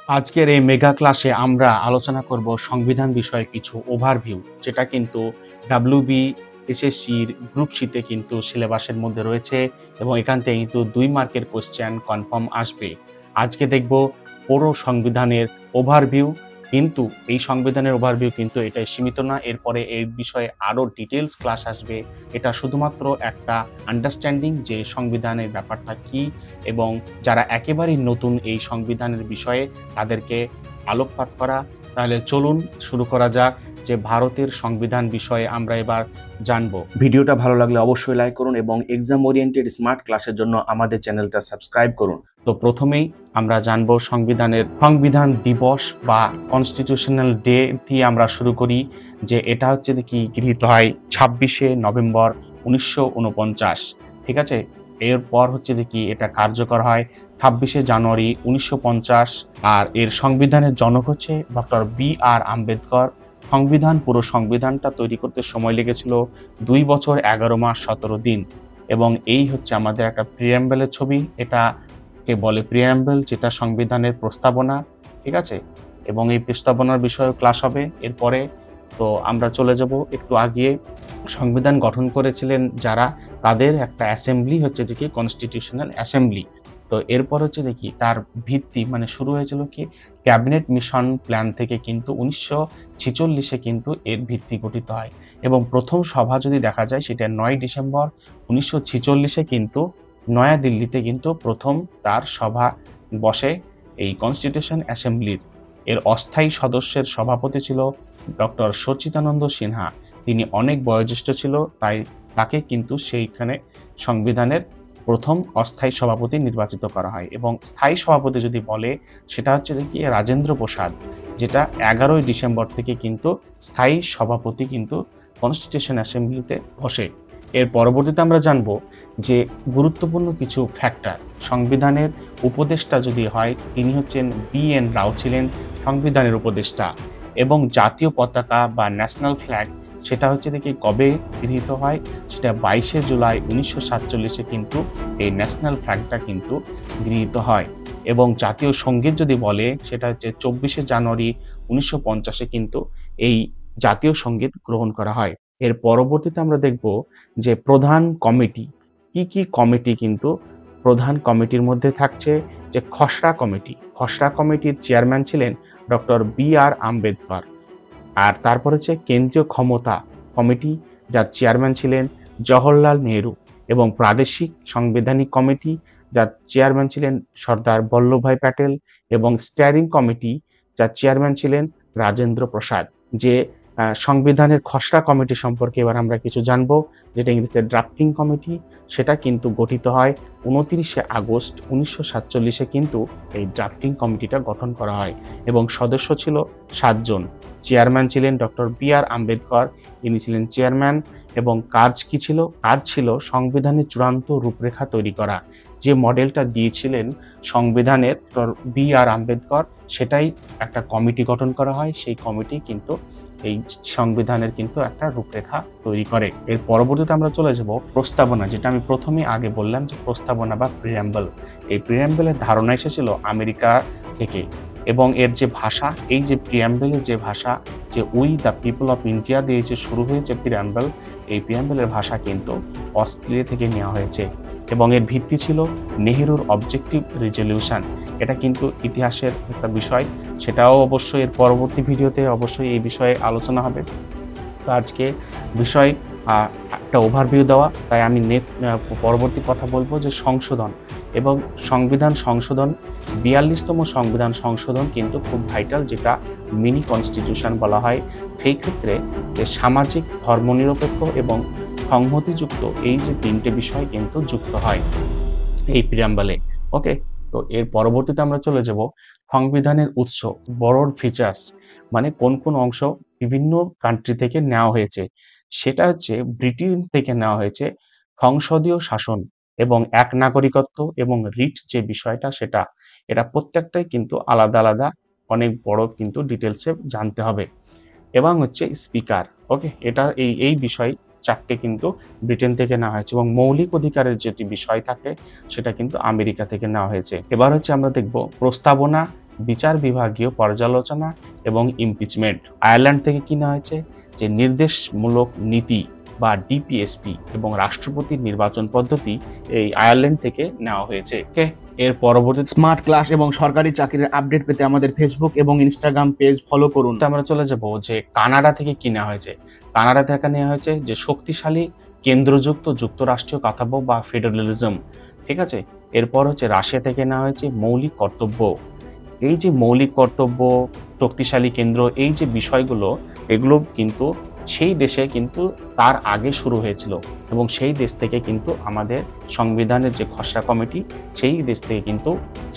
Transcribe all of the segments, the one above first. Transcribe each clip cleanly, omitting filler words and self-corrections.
আজকের এই মেগা ক্লাসে আমরা আলোচনা করব সংবিধান বিষয়ে কিছু ওভারভিউ, যেটা কিন্তু ডাব্লিউবি এসএসসির গ্রুপ সিতে কিন্তু সিলেবাসের মধ্যে রয়েছে এবং এখান থেকে কিন্তু 2 মার্কের কোশ্চেন কনফার্ম আসবে। আজকে দেখব পুরো সংবিধানের ওভারভিউ, কিন্তু এই সংবিধানের ওভারভিউ কিন্তু এটাই সীমিত না, এরপরে এই বিষয়ে আরও ডিটেলস ক্লাস আসবে। এটা শুধুমাত্র একটা আন্ডারস্ট্যান্ডিং যে সংবিধানের ব্যাপারটা কি, এবং যারা একেবারেই নতুন এই সংবিধানের বিষয়ে তাদেরকে আলোকপাত করা। তাহলে চলুন শুরু করা যাক যে ভারতের সংবিধান বিষয়ে আমরা এবার জানবো। ভিডিওটা ভালো লাগলে অবশ্যই লাইক করুন এবং এক্সাম ওরিয়েন্টেড স্মার্ট ক্লাসের জন্য আমাদের চ্যানেলটা সাবস্ক্রাইব করুন। তো প্রথমেই আমরা জানবো সংবিধান দিবস বা কনস্টিটিউশনাল ডে দিয়ে আমরা শুরু করি, যে এটা হচ্ছে কি গৃহীত হয় 26শে নভেম্বর 1949। ঠিক আছে, এরপর হচ্ছে যে কি এটা কার্যকর হয় 26শে জানুয়ারি 1950। আর এর সংবিধানের জনক হচ্ছে ডক্টর বি.আর. আম্বেদকর। পুরো সংবিধানটা তৈরি করতে সময় লেগেছিল 2 বছর 11 মাস 17 দিন। এবং এই হচ্ছে আমাদের একটা প্রিঅ্যাম্বলের ছবি, এটাকে বলে প্রিঅ্যাম্বল, যেটা সংবিধানের প্রস্তাবনা। ঠিক আছে, এবং এই প্রস্তাবনার বিষয়েও ক্লাস হবে এরপরে। তো আমরা চলে যাব একটু আগিয়ে। সংবিধান গঠন করেছিলেন যারা, তাদের একটা অ্যাসেম্বলি হচ্ছে যে কি কনস্টিটিউশনাল অ্যাসেম্বলি। তো এরপর হচ্ছে দেখি তার ভিত্তি মানে শুরু হয়েছিল কি ক্যাবিনেট মিশন প্ল্যান থেকে, কিন্তু 1946-এ কিন্তু এর ভিত্তি গঠিত হয়। এবং প্রথম সভা যদি দেখা যায় সেটা 9 ডিসেম্বর 1946-এ কিন্তু নয়াদিল্লিতে কিন্তু প্রথম তার সভা বসে এই কনস্টিটিউশন অ্যাসেম্বলির। এর অস্থায়ী সদস্যের সভাপতি ছিল ডক্টর সচ্চিদানন্দ সিনহা। তিনি অনেক বয়োজ্যেষ্ঠ ছিল, তাই তাকে কিন্তু সেইখানে সংবিধানের প্রথম অস্থায়ী সভাপতি নির্বাচিত করা হয়। এবং স্থায়ী সভাপতি যদি বলে সেটা হচ্ছে কি রাজেন্দ্র প্রসাদ, যেটা 11ই ডিসেম্বর থেকে কিন্তু স্থায়ী সভাপতি কিন্তু কনস্টিটিউশন অ্যাসেম্বলিতে বসে। এর পরবর্তীতে আমরা জানব যে গুরুত্বপূর্ণ কিছু ফ্যাক্টর। সংবিধানের উপদেষ্টা যদি হয়, তিনি হচ্ছেন বি.এন. রাও ছিলেন সংবিধানের উপদেষ্টা। এবং জাতীয় পতাকা বা ন্যাশনাল ফ্ল্যাগ, সেটা হচ্ছে দেখি কবে গৃহীত হয়, সেটা 22শে জুলাই 1947-এ কিন্তু এই ন্যাশনাল ফ্ল্যাগটা কিন্তু গৃহীত হয়। এবং জাতীয় সঙ্গীত যদি বলে সেটা হচ্ছে 24শে জানুয়ারি 1950-এ কিন্তু এই জাতীয় সঙ্গীত গ্রহণ করা হয়। এর পরবর্তীতে আমরা দেখব যে প্রধান কমিটি, কি কমিটি কিন্তু প্রধান কমিটির মধ্যে থাকছে যে খসড়া কমিটির চেয়ারম্যান ছিলেন ডক্টর বি.আর. আম্বেদকর। আর তারপর হচ্ছে কেন্দ্রীয় ক্ষমতা কমিটি, যার চেয়ারম্যান ছিলেন জওহরলাল নেহরু। এবং প্রাদেশিক সাংবিধানিক কমিটি, যার চেয়ারম্যান ছিলেন সর্দার বল্লভভাই প্যাটেল। এবং স্টিয়ারিং কমিটি, যার চেয়ারম্যান ছিলেন রাজেন্দ্র প্রসাদ। যে সংবিধানের খসড়া কমিটি সম্পর্কে এবার আমরা কিছু জানবো, যেটা ইংরেজিতে ড্রাফটিং কমিটি, সেটা কিন্তু গঠিত হয় 29শে আগস্ট 1947-এ কিন্তু এই ড্রাফটিং কমিটিটা গঠন করা হয়। এবং সদস্য ছিল 7 জন। চেয়ারম্যান ছিলেন ডক্টর বি.আর. আম্বেদকর, ইনি ছিলেন চেয়ারম্যান। এবং কাজ কি ছিল? কাজ ছিল সংবিধানের চূড়ান্ত রূপরেখা তৈরি করা। যে মডেলটা দিয়েছিলেন সংবিধানের ডক্টর বি.আর. আম্বেদকর, সেটাই একটা কমিটি গঠন করা হয়। সেই কমিটি কিন্তু এই সংবিধানের কিন্তু একটা রূপরেখা তৈরি করে। এর পরবর্তীতে আমরা চলে যাব প্রস্তাবনা, যেটা আমি প্রথমে আগে বললাম যে প্রস্তাবনা বা প্রিঅ্যাম্বল। এই প্রিঅ্যাম্বলের ধারণা এসেছিল আমেরিকা থেকে। এবং এর যে ভাষা, এই যে প্রিঅ্যাম্বলের যে ভাষা, যে we the people of India দিয়ে যে শুরু হয়েছে প্রিঅ্যাম্বল, এই প্রিঅ্যাম্বলের ভাষা কিন্তু অস্ট্রেলিয়া থেকে নেওয়া হয়েছে। এবং এর ভিত্তি ছিল নেহেরুর অবজেক্টিভ রেজলিউশন। এটা কিন্তু ইতিহাসের একটা বিষয়, সেটাও অবশ্যই এর পরবর্তী ভিডিওতে অবশ্যই এই বিষয়ে আলোচনা হবে। তো আজকে বিষয় একটা ওভারভিউ দেওয়া, তাই আমি পরবর্তী কথা বলবো যে সংশোধন এবং সংবিধান সংশোধন। 42তম সংবিধান সংশোধন কিন্তু খুব ভাইটাল, যেটা মিনি কনস্টিটিউশন বলা হয়। সেই ক্ষেত্রে যে সামাজিক, ধর্মনিরপেক্ষ এবং সংহতিযুক্ত এই যে 3টে বিষয় কিন্তু যুক্ত হয় এই প্রিঅ্যাম্বলে। ওকে, তো এর পরবর্তীতে আমরা চলে যাব সংবিধানের উৎস, বড় ফিচার্স, মানে কোন অংশ বিভিন্ন কান্ট্রি থেকে নেওয়া হয়েছে। সেটা হচ্ছে ব্রিটেন থেকে নেওয়া হয়েছে সংসদীয় শাসন এবং এক নাগরিকত্ব এবং রিট যে বিষয়টা, সেটা এটা প্রত্যেকটাই কিন্তু আলাদা আলাদা অনেক বড় কিন্তু ডিটেলসে জানতে হবে। এবং হচ্ছে স্পিকার। ওকে, এটা এই বিষয় 4টে কিন্তু ব্রিটেন থেকে নেওয়া হয়েছে। এবং মৌলিক অধিকারের যেটি বিষয় থাকে সেটা কিন্তু আমেরিকা থেকে নেওয়া হয়েছে। এবার হচ্ছে আমরা দেখব প্রস্তাবনা বিচার বিভাগীয় পর্যালোচনা এবং ইমপিচমেন্ট। আয়ারল্যান্ড থেকে কি নেওয়া হয়েছে, যে নির্দেশমূলক নীতি বা ডিপিএসপি এবং রাষ্ট্রপতির নির্বাচন পদ্ধতি এই আয়ারল্যান্ড থেকে নেওয়া হয়েছে। ওকে, এর পরবর্তী স্মার্ট ক্লাস এবং সরকারি চাকরির আপডেট পেতে আমাদের ফেসবুক এবং ইনস্টাগ্রাম পেজ ফলো করুন। আমরা চলে যাব যে কানাডা থেকে কি নেওয়া হয়েছে। কানাডা থেকে নেওয়া হয়েছে যে শক্তিশালী কেন্দ্রযুক্ত যুক্তরাষ্ট্রীয় কাঠামো বা ফেডারেলিজম। ঠিক আছে, এরপর হচ্ছে রাশিয়া থেকে নেওয়া হয়েছে মৌলিক কর্তব্য। এই যে মৌলিক কর্তব্য, শক্তিশালী কেন্দ্র, এই যে বিষয়গুলো, এগুলো কিন্তু সেই দেশে কিন্তু তার আগে শুরু হয়েছিল এবং সেই দেশ থেকে কিন্তু আমাদের সংবিধানের যে খসড়া কমিটি, সেই দেশ থেকে কিন্তু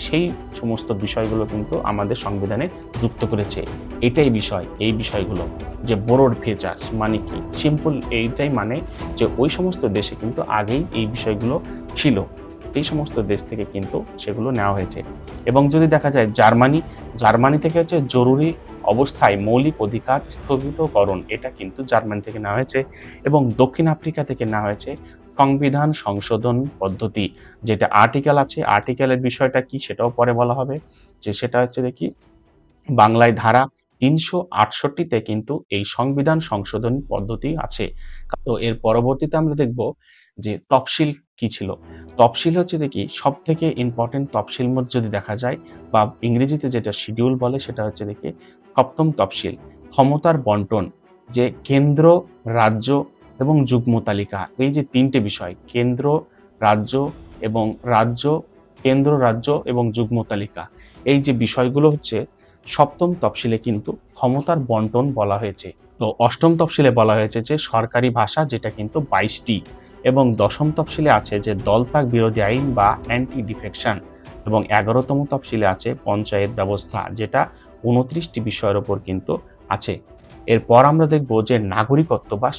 সেই সমস্ত বিষয়গুলো কিন্তু আমাদের সংবিধানে যুক্ত করেছে। এটাই বিষয়, এই বিষয়গুলো যে বোরোড ফিচার্স মানে কি, সিম্পল এইটাই মানে যে ওই সমস্ত দেশে কিন্তু আগেই এই বিষয়গুলো ছিল, এই সমস্ত দেশ থেকে কিন্তু সেগুলো নেওয়া হয়েছে। এবং যদি দেখা যায় জার্মানি থেকে হচ্ছে জরুরি অবস্থায় মৌলিক অধিকার স্থগিতকরণ, এটা কিন্তু জার্মানি থেকে নেওয়া হয়েছে। এবং দক্ষিণ আফ্রিকা থেকে নেওয়া হয়েছে সংবিধান সংশোধন পদ্ধতি, যেটা আর্টিকেল আছে, আর্টিকেলের বিষয়টা কি সেটাও পরে বলা হবে, যে সেটা হচ্ছে দেখি বাংলায় ধারা ৩৬৮তে কিন্তু এই সংবিধান সংশোধন পদ্ধতি আছে। তো এর পরবর্তীতে আমরা দেখব যে তফসিল কি ছিল। তফসিল হচ্ছে দেখি সব থেকে ইম্পর্টেন্ট তফসিল মধ্যে যদি দেখা যায়, বা ইংরেজিতে যেটা শিডিউল বলে, সেটা হচ্ছে দেখি সপ্তম তফসিল, ক্ষমতার বন্টন, যে কেন্দ্র, রাজ্য এবং যুগ্ম তালিকা, এই যে তিনটে বিষয়, কেন্দ্র, রাজ্য এবং কেন্দ্র, রাজ্য এবং যুগ্ম তালিকা, এই যে বিষয়গুলো হচ্ছে সপ্তম তফসিলে কিন্তু ক্ষমতার বন্টন বলা হয়েছে। তো অষ্টম তফসিলে বলা হয়েছে যে সরকারি ভাষা, যেটা কিন্তু 22টি, এবং দশম তফসিলে আছে যে দলত্যাগ বিরোধী আইন বা অ্যান্টি ডিফেকশন, এবং 11তম তফসিলে আছে পঞ্চায়েত ব্যবস্থা, যেটা 29টি বিষয়ের ওপর কিন্তু আছে। এরপর আমরা দেখব যে নাগরিকত্ব বা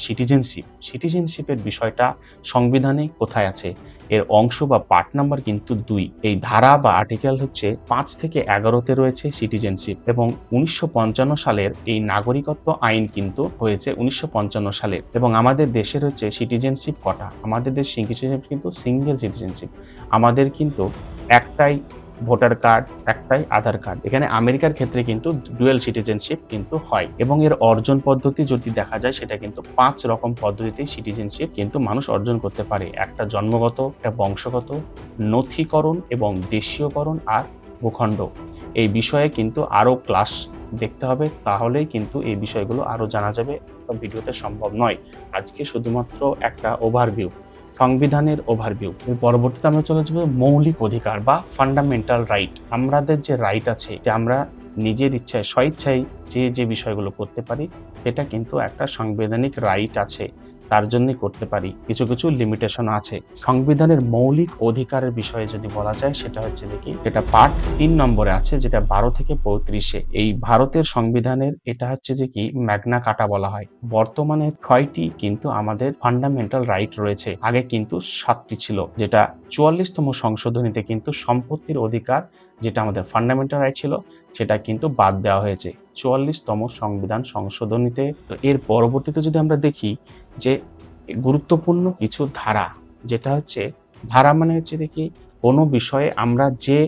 সিটিজেনশিপের বিষয়টা সংবিধানে কোথায় আছে। এর অংশ বা পার্ট নাম্বার কিন্তু 2। এই ধারা বা আর্টিকেল হচ্ছে 5 থেকে 11তে রয়েছে সিটিজেনশিপ, এবং 1955 সালের এই নাগরিকত্ব আইন কিন্তু হয়েছে 1955 সালের। এবং আমাদের দেশের হচ্ছে সিটিজেনশিপ কটা, আমাদের দেশ সিটিজেনশিপ কিন্তু সিঙ্গেল সিটিজেনশিপ, আমাদের কিন্তু একটাই ভোটার কার্ড, একটাই আধার কার্ড। এখানে আমেরিকার ক্ষেত্রে কিন্তু ডুয়েল সিটিজেনশিপ কিন্তু হয়। এবং এর অর্জন পদ্ধতি যদি দেখা যায়, সেটা কিন্তু 5 রকম পদ্ধতিতে সিটিজেনশিপ কিন্তু মানুষ অর্জন করতে পারে। একটা জন্মগত, একটা বংশগত, নথিকরণ এবং দেশীয়করণ, আর ভূখণ্ড। এই বিষয়ে কিন্তু আরো ক্লাস দেখতে হবে, তাহলেই কিন্তু এই বিষয়গুলো আরো জানা যাবে, ভিডিওতে সম্ভব নয়। আজকে শুধুমাত্র একটা ওভারভিউ, সংবিধানের ওভারভিউ। পরবর্তীতে আমরা চলে যাবো মৌলিক অধিকার বা ফান্ডামেন্টাল রাইট। আমাদের যে রাইট আছে, যে আমরা নিজের ইচ্ছায় স্বইচ্ছায় যে বিষয়গুলো করতে পারি, সেটা কিন্তু একটা সাংবিধানিক রাইট আছে, তার জন্যই করতে পারি। কিছু কিছু লিমিটেশন আছে। সংবিধানের মৌলিক অধিকারের বিষয়ে যদি বলা যায়, সেটা হচ্ছে দেখি যেটা পার্ট 3 নম্বরে আছে, যেটা 12 থেকে 35-এ। এই ভারতের সংবিধানের এটা হচ্ছে যে কি ম্যাগনা কার্টা বলা হয়। বর্তমানে 6টি কিন্তু আমাদের ফান্ডামেন্টাল রাইট রয়েছে, আগে কিন্তু 7টি ছিল, যেটা 44তম সংশোধনীতে কিন্তু সম্পত্তির অধিকার, যেটা আমাদের ফান্ডামেন্টাল রাইট ছিল, সেটা কিন্তু বাদ দেওয়া হয়েছে 44তম সংবিধান সংশোধনীতে। তো এর পরবর্তীতে যদি আমরা দেখি যে গুরুত্বপূর্ণ কিছু ধারা, যেটা হচ্ছে ধারা মানে হচ্ছে দেখি কোনো বিষয়ে আমরা যে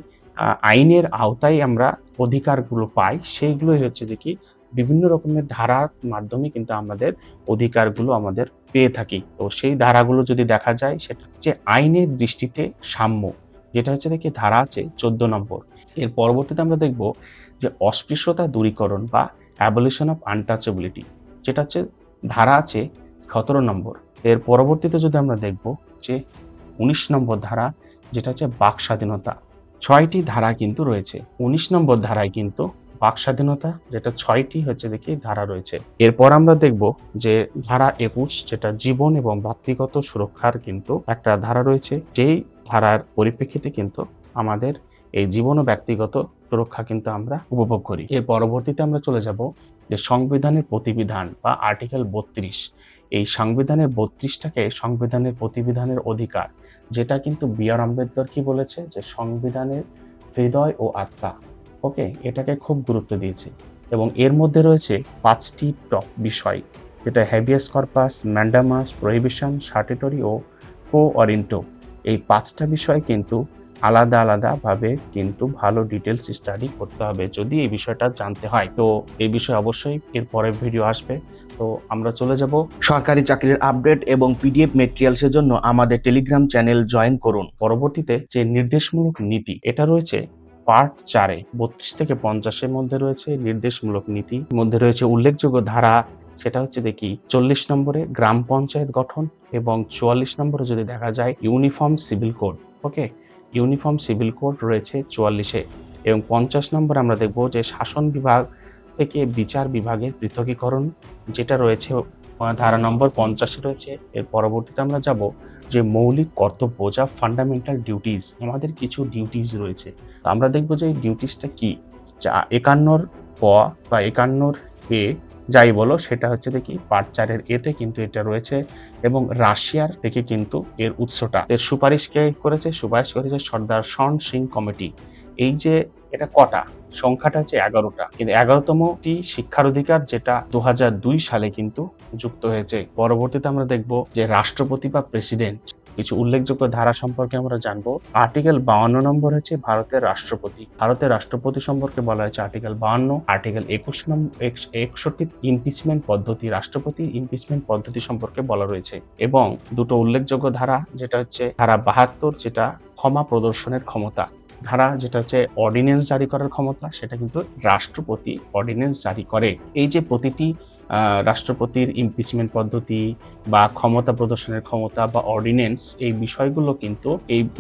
আইনের আওতায় আমরা অধিকারগুলো পাই, সেইগুলোই হচ্ছে দেখি বিভিন্ন রকমের ধারার মাধ্যমে কিন্তু আমাদের অধিকারগুলো আমাদের পেয়ে থাকি। তো সেই ধারাগুলো যদি দেখা যায়, সেটা হচ্ছে আইনের দৃষ্টিতে সাম্য, যেটা হচ্ছে দেখি ধারা আছে 14 নম্বর। এর পরবর্তীতে আমরা দেখব যে অস্পৃশ্যতা দূরীকরণ বা অ্যাবলিশন অফ আনটাচেবিলিটি, যেটা হচ্ছে ধারা আছে 17 নম্বর। এর পরবর্তীতে যদি আমরা দেখব যে 19 নম্বর ধারা, যেটা হচ্ছে বাক স্বাধীনতা। 6টি ধারা কিন্তু রয়েছে। 19 নম্বর ধারায় কিন্তু বাক স্বাধীনতা, যেটা 6টি হচ্ছে দেখি ধারা রয়েছে। এরপর আমরা দেখব যে ধারা 21, যেটা জীবন এবং ব্যক্তিগত সুরক্ষার কিন্তু একটা ধারা রয়েছে, যেই ধারার পরিপ্রেক্ষিতে কিন্তু আমাদের এই জীবন ও ব্যক্তিগত সুরক্ষা কিন্তু আমরা উপভোগ করি। এর পরবর্তীতে আমরা চলে যাব যে সংবিধানের প্রতিবিধান বা আর্টিকেল 32। এই সংবিধানের 32টাকে সংবিধানের প্রতিবিধানের অধিকার, যেটা কিন্তু বি.আর. আম্বেদকর কি বলেছে, যে সংবিধানের হৃদয় ও আত্মা। ওকে, এটাকে খুব গুরুত্ব দিয়েছে। এবং এর মধ্যে রয়েছে 5টি টপ বিষয়, যেটা habeas corpus, mandamus, prohibition, statutory ও কো অরিন্টো। এই 5টা বিষয় কিন্তু আলাদা আলাদা ভাবে কিন্তু ভালো ডিটেলস স্টাডি করতে হবে যদি এই বিষয়টা জানতে হয়। তো এই বিষয়ে অবশ্যই এর পরের ভিডিও আসবে। তো আমরা চলে যাব সরকারি চাকরির আপডেট এবং পিডিএফ মেটেরিয়ালসের জন্য আমাদের টেলিগ্রাম চ্যানেল জয়েন করুন। পরবর্তীতে যে নির্দেশমূলক নীতি, এটা রয়েছে পার্ট 4-এ 32 থেকে 50-এর মধ্যে রয়েছে নির্দেশমূলক নীতি। মধ্যে রয়েছে উল্লেখযোগ্য ধারা, সেটা হচ্ছে দেখি 40 নম্বরে গ্রাম পঞ্চায়েত গঠন, এবং 44 নম্বরে যদি দেখা যায় ইউনিফর্ম সিভিল কোড। ওকে, ইউনিফর্ম সিভিল কোড রয়েছে 44-এ, এবং 50 নম্বরে আমরা দেখব যে শাসন বিভাগ থেকে বিচার বিভাগের পৃথকীকরণ, যেটা রয়েছে ধারা নম্বর 50-এ রয়েছে। এর পরবর্তীতে আমরা যাব যে মৌলিক কর্তব্য, যা ফান্ডামেন্টাল ডিউটিস, আমাদের কিছু ডিউটিস রয়েছে। তো আমরা দেখব যে এই ডিউটিসটা কি, যা 51-র ক বা 51-র এ যাই বলো, সেটা হচ্ছে দেখি পার্ট 4-এর এতে কিন্তু এটা রয়েছে, এবং রাশিয়ার থেকে কিন্তু এর উৎসটা। এর সুপারিশ কে করেছে? সুপারিশ করেছে সর্দার শন সিং কমিটি। এই যে এটা কটা, সংখ্যাটা হচ্ছে 11টা, কিন্তু 11তমটি শিক্ষার অধিকার, যেটা 2002 সালে কিন্তু যুক্ত হয়েছে। পরবর্তীতে আমরা দেখব যে রাষ্ট্রপতি বা প্রেসিডেন্ট, কিছু উল্লেখযোগ্য ধারা সম্পর্কে আমরা জানবো। আর্টিকেল 52 নম্বর হচ্ছে ভারতের রাষ্ট্রপতি। ভারতের রাষ্ট্রপতি সম্পর্কে বলা হয়েছে আর্টিকেল 52। আর্টিকেল 61 ইমপিচমেন্ট পদ্ধতি, রাষ্ট্রপতির ইমপিচমেন্ট পদ্ধতি সম্পর্কে বলা রয়েছে। এবং দুটো উল্লেখযোগ্য ধারা, যেটা হচ্ছে ধারা 72, যেটা ক্ষমা প্রদর্শনের ক্ষমতা। ধারা যেটা হচ্ছে অর্ডিন্যান্স জারি করার ক্ষমতা, সেটা কিন্তু রাষ্ট্রপতি অর্ডিন্যান্স জারি করে। এই যে প্রতিটি রাষ্ট্রপতির ইমপিচমেন্ট পদ্ধতি বা ক্ষমতা প্রদর্শনের ক্ষমতা বা অর্ডিন্যান্স, এই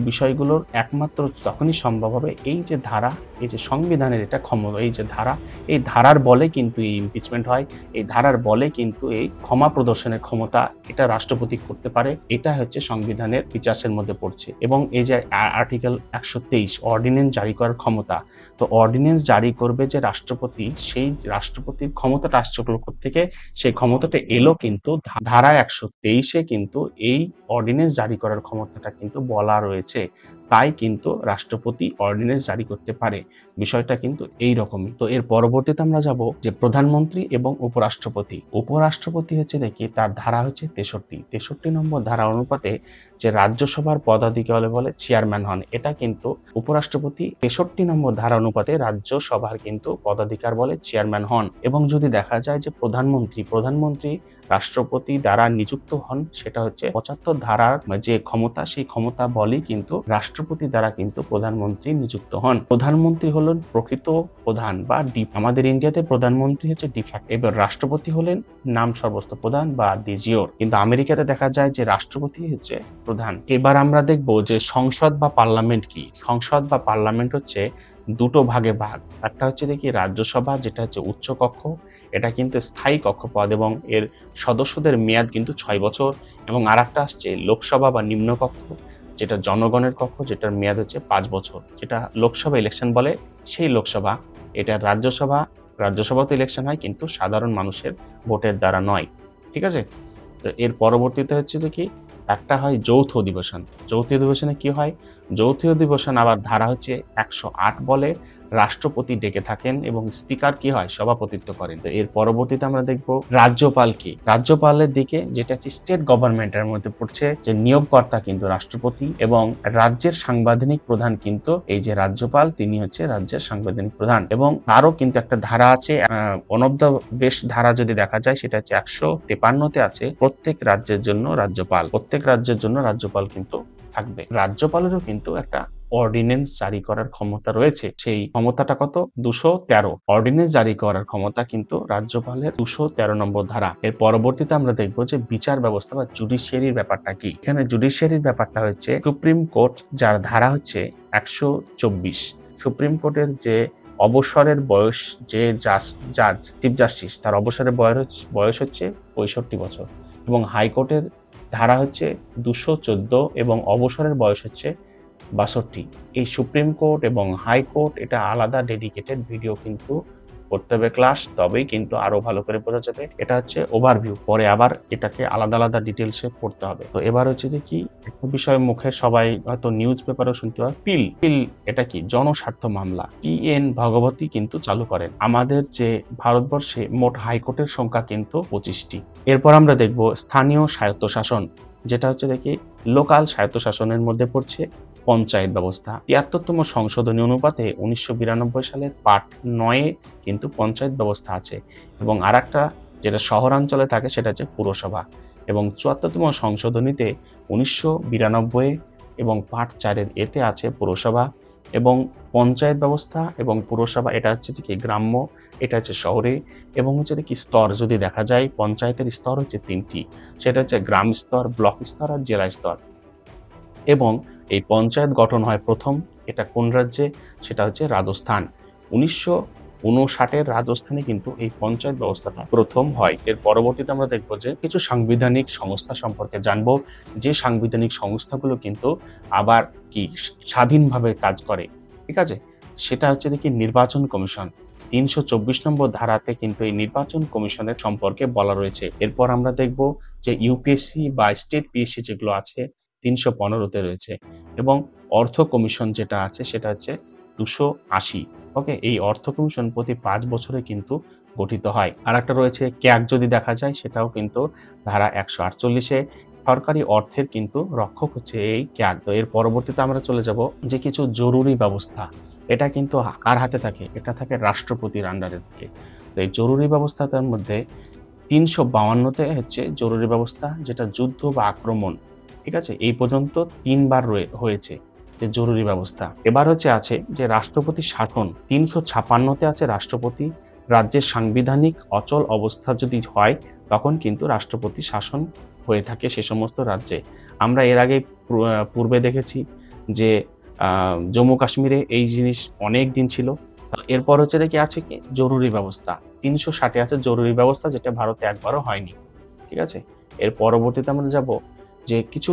বিষয়গুলোর একমাত্র তখনই সম্ভব হবে এই যে ধারা, এই যে সংবিধানের এটা ক্ষমতা, এই যে ধারা, এই ধারার বলে কিন্তু এই ইমপিচমেন্ট হয়, এই ধারার বলে কিন্তু এই ক্ষমা প্রদর্শনের ক্ষমতা এটা রাষ্ট্রপতি করতে পারে। এটা হচ্ছে সংবিধানের ফিচার্সের মধ্যে পড়ছে। এবং এই যে আর্টিকেল 123 অর্ডিন্যান্স জারি করার ক্ষমতা, তো অর্ডিন্যান্স জারি করবে যে রাষ্ট্রপতি, সেই রাষ্ট্রপতির ক্ষমতাটা আসছে থেকে, সেই ক্ষমতাটা এলো কিন্তু ধারা 123-এ কিন্তু এই অর্ডিন্যান্স জারি করার ক্ষমতাটা কিন্তু বলা রয়েছে। তাই কিন্তু রাষ্ট্রপতি অর্ডিন্যান্স জারি করতে পারে। বিষয়টা কিন্তু এই রকমই। তো এর পরবর্তীতে আমরা যাব যে প্রধানমন্ত্রী এবং উপরাষ্ট্রপতি। উপরাষ্ট্রপতি হচ্ছে দেখি তার ধারা হচ্ছে 63 নম্বর ধারা অনুপাতে যে রাজ্যসভার পদাধিকার বলে চেয়ারম্যান হন। এটা কিন্তু উপরাষ্ট্রপতি 63 নম্বর ধারা অনুপাতে রাজ্যসভার কিন্তু পদাধিকার বলে চেয়ারম্যান হন। এবং যদি দেখা যায় যে প্রধানমন্ত্রী রাষ্ট্রপতি দ্বারা নিযুক্ত হন, সেটা হচ্ছে 75 ধারার যে ক্ষমতা, সেই ক্ষমতা বলেই কিন্তু রাষ্ট্রপতি দ্বারা কিন্তু প্রধানমন্ত্রী নিযুক্ত হন। প্রধানমন্ত্রী হলেন প্রকৃত প্রধান বা আমাদের ইন্ডিয়াতে প্রধানমন্ত্রী হচ্ছে ডিফ্যাক্ট, এবার রাষ্ট্রপতি হলেন নাম সর্বস্ত প্রধান বা ডিজিওর, কিন্তু আমেরিকাতে দেখা যায় যে রাষ্ট্রপতি হচ্ছে প্রধান। এবার আমরা দেখব যে সংসদ বা পার্লামেন্ট কি। সংসদ বা পার্লামেন্ট হচ্ছে দুটো ভাগে ভাগ। একটা হচ্ছে দেখি রাজ্যসভা, যেটা হচ্ছে উচ্চ কক্ষ, এটা কিন্তু স্থায়ী কক্ষপদ এবং এর সদস্যদের মেয়াদ কিন্তু 6 বছর। এবং আরেকটা আসছে লোকসভা বা নিম্নকক্ষ, যেটা জনগণের কক্ষ, যেটার মেয়াদ হচ্ছে 5 বছর, যেটা লোকসভা ইলেকশন বলে সেই লোকসভা। এটা রাজ্যসভাতে ইলেকশন হয়, কিন্তু সাধারণ মানুষের ভোটের দ্বারা নয়। ঠিক আছে। তো এর পরবর্তীতে হচ্ছে যে কি একটা হয় যৌথ অধিবেশন। যৌথ অধিবেশনে কি হয়? যৌথ অধিবেশন আবার ধারা হচ্ছে 108 বলে রাষ্ট্রপতি ডেকে থাকেন এবং স্পিকার কি হয়? সভাপতিত্ব করেন। তো এর পরবর্তীতে আমরা দেখব রাজ্যপাল কি। রাজ্যপালের দিকে, যেটা হচ্ছে স্টেট গভর্নমেন্টের মধ্যে পড়ছে, যে নিয়োগকর্তা কিন্তু রাষ্ট্রপতি এবং রাজ্যের সাংবিধানিক প্রধান কিন্তু এই যে রাজ্যপাল, তিনি হচ্ছে রাজ্যের সাংবিধানিক প্রধান। এবং আরো কিন্তু একটা ধারা আছে, ওয়ান অফ দ্য বেস্ট ধারা যদি দেখা যায়, সেটা হচ্ছে 153-তে আছে প্রত্যেক রাজ্যের জন্য রাজ্যপাল। প্রত্যেক রাজ্যের জন্য রাজ্যপাল কিন্তু থাকবে। রাজ্যপালেরও কিন্তু একটা অর্ডিন্যান্স জারি করার ক্ষমতা রয়েছে। সেই ক্ষমতাটা কত? 213। অর্ডিন্যান্স জারি করার ক্ষমতা কিন্তু রাজ্যপালের 213 নম্বর ধারা। এর পরবর্তীতে আমরা দেখব যে বিচার ব্যবস্থা বা জুডিশিয়ারির ব্যাপারটা কি। এখানে জুডিশিয়ারির ব্যাপারটা হচ্ছে সুপ্রিম কোর্ট, যার ধারা হচ্ছে 124। সুপ্রিম কোর্টের যে অবসরের বয়স, যে জাজ চিফ জাস্টিস, তার অবসরের বয়স হচ্ছে 65 বছর। এবং হাইকোর্টের ধারা হচ্ছে 214 এবং অবসরের বয়স হচ্ছে 62। এই সুপ্রিম কোর্ট এবং হাইকোর্ট, এটা আলাদা ডেডিকেটেড ভিডিও কিন্তু করতে হবে ক্লাস, তবেই কিন্তু আরো ভালো করে বোঝা যাবে। এটা হচ্ছে ওভারভিউ, পরে আবার এটাকে আলাদা আলাদা ডিটেলসে পড়তে হবে। তো এবার হচ্ছে যে কি একটা বিষয় মুখে সবাই হয়তো নিউজ পেপারেও শুনতে হয়, পিল। এটা কি? জনস্বার্থ মামলা। PN ভগবতী কিন্তু চালু করেন। আমাদের যে ভারতবর্ষে মোট হাইকোর্টের সংখ্যা কিন্তু 25টি। এরপর আমরা দেখব স্থানীয় স্বায়ত্তশাসন, যেটা হচ্ছে দেখি লোকাল স্বায়ত্তশাসনের মধ্যে পড়ছে। পঞ্চায়েত ব্যবস্থা। ৭৩তম সংশোধনী অনুপাতে ১৯৯২ সালের পার্ট ৯-এ কিন্তু পঞ্চায়েত ব্যবস্থা আছে, এবং আরেকটা যেটা শহরাঞ্চলে থাকে সেটা হচ্ছে পুরসভা। এবং ৭৪তম সংশোধনীতে ১৯৯২ এবং পার্ট ৪-এর এতে আছে পুরসভা এবং পঞ্চায়েত ব্যবস্থা এবং পুরসভা, এটা হচ্ছে যে কি গ্রাম্য, এটা হচ্ছে শহরে, এবং হচ্ছে কি স্তর যদি দেখা যায় পঞ্চায়েতের স্তর হচ্ছে ৩টি, সেটা হচ্ছে গ্রাম স্তর, ব্লক স্তর আর জেলা স্তর। এবং এই পঞ্চায়েত গঠন হয় প্রথম, এটা কোন রাজ্যে, সেটা হচ্ছে রাজস্থান। ১৯৫৯-এর রাজস্থানে কিন্তু এই পঞ্চায়েত ব্যবস্থাটা প্রথম হয়। এর পরবর্তীতে আমরা দেখব যে কিছু সাংবিধানিক সংস্থা সম্পর্কে জানবো, যে সাংবিধানিক সংস্থাগুলো কিন্তু আবার কি স্বাধীনভাবে কাজ করে, ঠিক আছে। সেটা হচ্ছে দেখি নির্বাচন কমিশন। ৩২৪ নম্বর ধারাতে কিন্তু এই নির্বাচন কমিশনের সম্পর্কে বলা রয়েছে। এরপর আমরা দেখব যে ইউপিএসসি বা স্টেট পিএসসি যেগুলো আছে ৩১৫-তে রয়েছে, এবং অর্থ কমিশন যেটা আছে সেটা হচ্ছে ২৮০। ওকে, এই অর্থ কমিশন প্রতি ৫ বছরে কিন্তু গঠিত হয়। আর একটা রয়েছে ক্যাগ যদি দেখা যায়, সেটাও কিন্তু ধারা ১৪৮-এ সরকারি অর্থের কিন্তু রক্ষক হচ্ছে এই ক্যাগ। তো এর পরবর্তীতে আমরা চলে যাব যে কিছু জরুরি ব্যবস্থা, এটা কিন্তু কার হাতে থাকে, এটা থাকে রাষ্ট্রপতির আন্ডারে থাকে। তো এই জরুরি ব্যবস্থাটার মধ্যে ৩৫২-তে হচ্ছে জরুরি ব্যবস্থা, যেটা যুদ্ধ বা আক্রমণ, ঠিক আছে, এই পর্যন্ত ৩ বার হয়েছে যে জরুরি ব্যবস্থা। এবার আছে যে রাষ্ট্রপতি শাসন, ৩৫৬-তে আছে রাষ্ট্রপতি। রাজ্যের সাংবিধানিক অচল অবস্থা যদি হয় তখন কিন্তু রাষ্ট্রপতি শাসন হয়ে থাকে সে সমস্ত রাজ্যে। আমরা এর আগে পূর্বে দেখেছি যে জম্মু কাশ্মীরে এই জিনিস অনেক দিন ছিল। এরপর কি আছে কি জরুরি ব্যবস্থা, ৩৬০-এ আছে জরুরি ব্যবস্থা, যেটা ভারতে একবারও হয়নি, ঠিক আছে। এর পরবর্তীতে আমরা যাব যে কিছু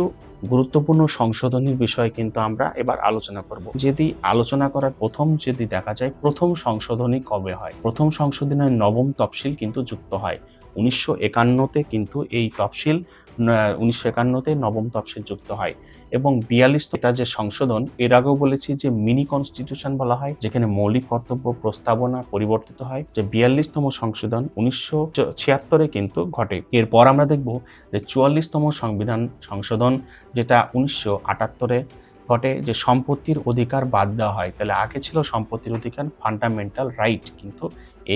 গুরুত্বপূর্ণ সংশোধনীর বিষয়ে কিন্তু আমরা এবার আলোচনা করব। যদি আলোচনা করার প্রথম যদি দেখা যায় প্রথম সংশোধনী কবে হয়, প্রথম সংশোধনের নবম তফসিল কিন্তু যুক্ত হয় ১৯৫১-তে, কিন্তু এই তফসিল ১৯৫১-তে নবম তফসিল যুক্ত হয়। এবং ৪২টা যে সংশোধন, এর আগেও বলেছি যে মিনি কনস্টিটিউশন বলা হয়, যেখানে মৌলিক কর্তব্য প্রস্তাবনা পরিবর্তিত হয়, যে ৪২তম সংশোধন ১৯৭৬-এ কিন্তু ঘটে। এরপর আমরা দেখব যে ৪৪তম সংবিধান সংশোধন, যেটা ১৯৭৮-এ ঘটে, যে সম্পত্তির অধিকার বাদ দেওয়া হয়। তাহলে আগে ছিল সম্পত্তির অধিকার ফান্ডামেন্টাল রাইট, কিন্তু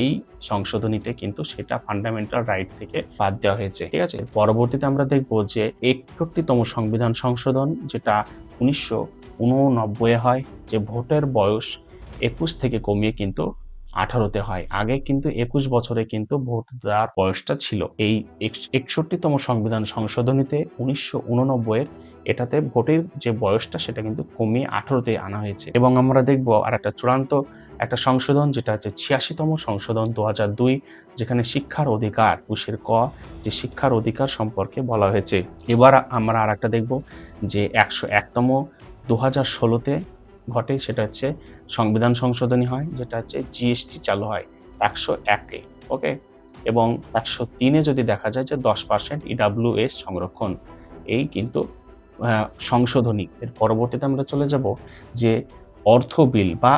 এই সংশোধনীতে কিন্তু সেটা ফান্ডামেন্টাল রাইট থেকে বাদ দেওয়া হয়েছে, ঠিক আছে। পরবর্তীতে আমরা দেখব যে ৬১তম সংবিধান সংশোধন, যেটা ১৯৮৯-এ হয়, যে ভোটের বয়স ২১ থেকে কমিয়ে কিন্তু ১৮-তে হয়। আগে কিন্তু ২১ বছরে কিন্তু ভোট দেওয়ার বয়সটা ছিল। এই ৬১তম সংবিধান সংশোধনীতে ১৯৮৯-এর এটাতে ভোটের যে বয়সটা সেটা কিন্তু কমিয়ে ১৮-তে আনা হয়েছে। এবং আমরা দেখব আর একটা চূড়ান্ত একটা সংশোধন, যেটা হচ্ছে ৮৬তম সংশোধন ২০০২, যেখানে শিক্ষার অধিকার ২১-এর ক, যে শিক্ষার অধিকার সম্পর্কে বলা হয়েছে। এবার আমরা আর একটা দেখব যে ১০১তম ২০১৬-তে ঘটে, সেটা হচ্ছে সংবিধান সংশোধনী হয়, যেটা হচ্ছে জিএসটি চালু হয় ১০১-এ, ওকে। এবং ১০৩-এ যদি দেখা যায় যে 10% ইডব্লিউএস সংরক্ষণ, এই কিন্তু সংশোধনী। এর পরবর্তীতে আমরা চলে যাব যে অর্থ বিল বা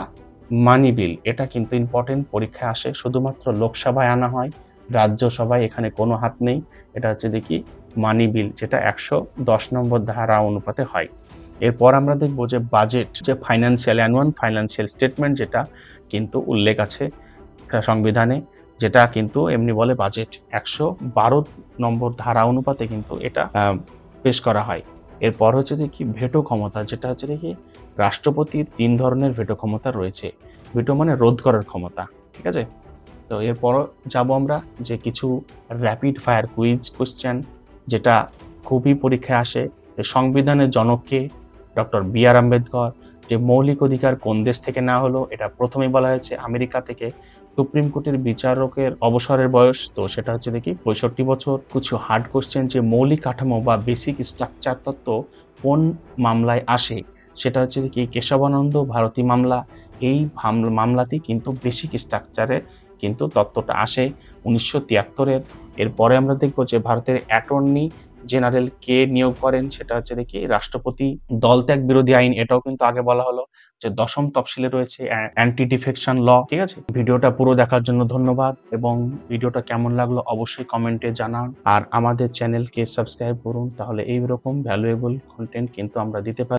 মানি বিল, এটা কিন্তু ইম্পর্টেন্ট, পরীক্ষায় আসে, শুধুমাত্র লোকসভায় আনা হয়, রাজ্যসভায় এখানে কোনো হাত নেই। এটা হচ্ছে দেখি মানি বিল, যেটা ১১০ নম্বর ধারা অনুপাতে হয়। এরপর আমরা দেখব যে বাজেট, যে ফাইন্যান্সিয়াল অ্যানুয়াল ফাইন্যান্সিয়াল স্টেটমেন্ট, যেটা কিন্তু উল্লেখ আছে সংবিধানে, যেটা কিন্তু এমনি বলে বাজেট, ১১২ নম্বর ধারা অনুপাতে কিন্তু এটা পেশ করা হয়। এরপর দেখি ভেটো ক্ষমতা, যেটা হচ্ছে দেখি রাষ্ট্রপতির ৩ ধরনের ভেটো ক্ষমতা রয়েছে। ভেটো মানে রোধ করার ক্ষমতা, ঠিক আছে। তো এরপর যাব আমরা যে কিছু র্যাপিড ফায়ার কুইজ কোশ্চেন, যেটা খুবই পরীক্ষায় আসে। সংবিধানের জনককে, ডক্টর বি.আর. আম্বেদকর। যে মৌলিক অধিকার কোন দেশ থেকে নেওয়া হলো, এটা প্রথমেই বলা হয়েছে আমেরিকা থেকে। সুপ্রিম কোর্টের বিচারকের অবসরের বয়স, তো সেটা হচ্ছে দেখি ৬৫ বছর। কিছু হার্ড কোশ্চেন, যে মৌলিক কাঠামো বা বেসিক স্ট্রাকচার তত্ত্ব কোন মামলায় আসে, সেটা হচ্ছে দেখি কেশবানন্দ ভারতী মামলা। এই মামলাতেই কিন্তু বেসিক স্ট্রাকচারে কিন্তু তত্ত্বটা আসে ১৯৭৩-এর। এরপরে আমরা দেখব যে ভারতের অ্যাটর্নি জেনারেল কে নিয়োগ করেন, সেটা হচ্ছে দেখি রাষ্ট্রপতি। দলত্যাগ বিরোধী আইন, এটাও কিন্তু আগে বলা হলো, যে ১০ম তফসিলে রয়েছে অ্যান্টি ডিফেকশন ল, ঠিক আছে। ভিডিওটা পুরো দেখার জন্য ধন্যবাদ, এবং ভিডিওটা কেমন লাগলো অবশ্যই কমেন্টে জানান, আর আমাদের চ্যানেলকে সাবস্ক্রাইব করুন, তাহলে এইরকম ভ্যালুয়েবল কন্টেন্ট কিন্তু আমরা দিতে পারি।